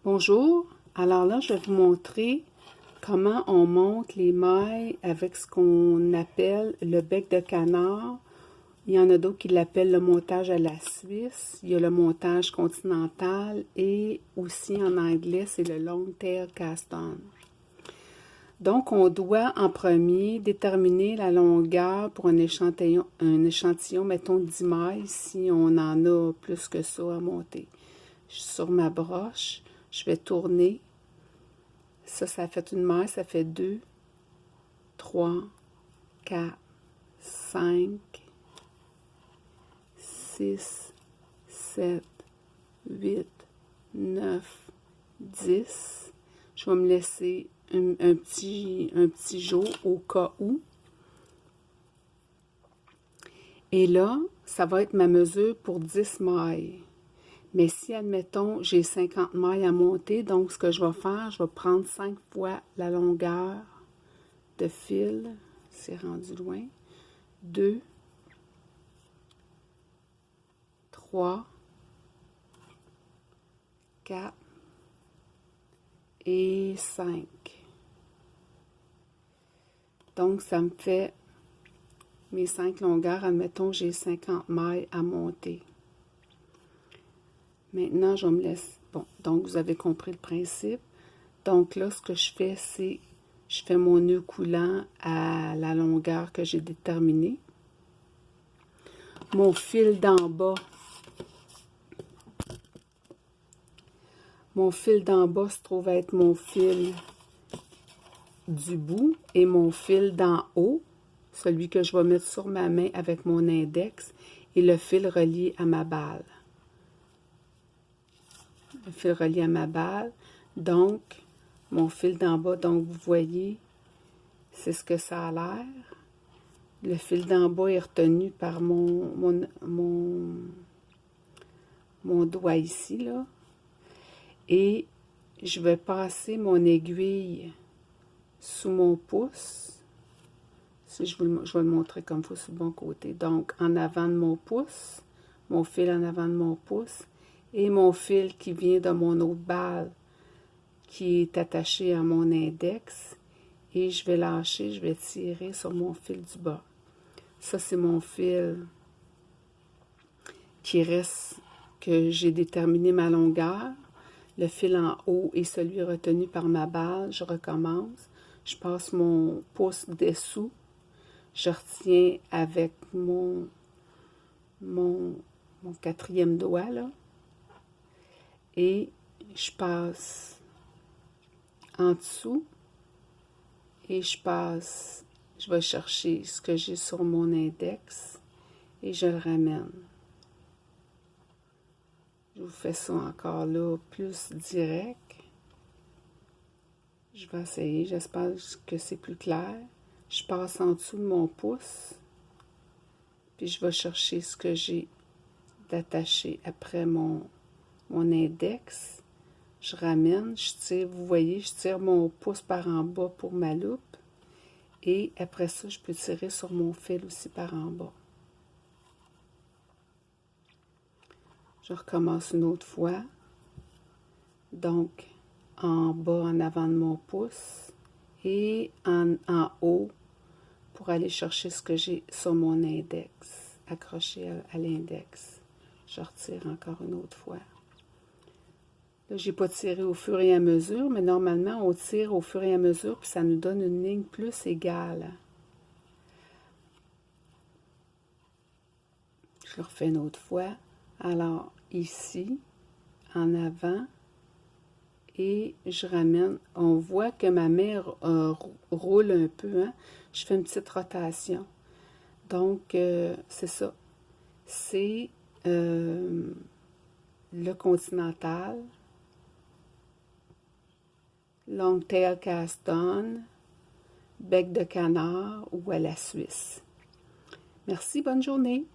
Bonjour, alors là je vais vous montrer comment on monte les mailles avec ce qu'on appelle le bec de canard. Il y en a d'autres qui l'appellent le montage à la Suisse, il y a le montage continental et aussi en anglais c'est le long tail cast on. Donc on doit en premier déterminer la longueur pour un échantillon mettons 10 mailles si on en a plus que ça à monter. Je suis sur ma broche. Je vais tourner. Ça fait une maille, ça fait 2, 3, 4, 5, 6, 7, 8, 9, 10. Je vais me laisser un petit jour au cas où. Et là, ça va être ma mesure pour 10 mailles. Mais si, admettons, j'ai 50 mailles à monter, donc ce que je vais faire, je vais prendre 5 fois la longueur de fil, c'est rendu loin, 2, 3, 4 et 5. Donc, ça me fait mes 5 longueurs, admettons, j'ai 50 mailles à monter. Maintenant, je me laisse... Bon, donc vous avez compris le principe. Donc là, ce que je fais, c'est... Je fais mon nœud coulant à la longueur que j'ai déterminée. Mon fil d'en bas... Mon fil d'en bas se trouve être mon fil du bout et mon fil d'en haut, celui que je vais mettre sur ma main avec mon index, et le fil relié à ma balle. Le fil relié à ma balle. Donc, mon fil d'en bas, donc vous voyez, c'est ce que ça a l'air. Le fil d'en bas est retenu par mon doigt ici, là. Et je vais passer mon aiguille sous mon pouce. Si je vais le montrer comme il faut sur le bon côté. Donc, en avant de mon pouce, mon fil en avant de mon pouce, et mon fil qui vient de mon autre balle, qui est attaché à mon index, et je vais lâcher, je vais tirer sur mon fil du bas. Ça, c'est mon fil qui reste, que j'ai déterminé ma longueur. Le fil en haut est celui retenu par ma balle. Je recommence. Je passe mon pouce dessous. Je retiens avec mon quatrième doigt, là. Et je passe en dessous. Et je vais chercher ce que j'ai sur mon index. Et je le ramène. Je vous fais ça encore là, plus direct. Je vais essayer, j'espère que c'est plus clair. Je passe en dessous de mon pouce, puis je vais chercher ce que j'ai d'attaché après mon index. Je ramène, je tire, vous voyez, je tire mon pouce par en bas pour ma loupe. Et après ça, je peux tirer sur mon fil aussi par en bas. Je recommence une autre fois. Donc, en bas, en avant de mon pouce. Et en haut, pour aller chercher ce que j'ai sur mon index, accroché à l'index. Je retire encore une autre fois. Là, je n'ai pas tiré au fur et à mesure, mais normalement, on tire au fur et à mesure, puis ça nous donne une ligne plus égale. Je le refais une autre fois. Alors, ici, en avant, et je ramène. On voit que ma main roule un peu, hein? Je fais une petite rotation. Donc, c'est ça. C'est le continental, long tail cast on, bec de canard ou à la Suisse. Merci, bonne journée.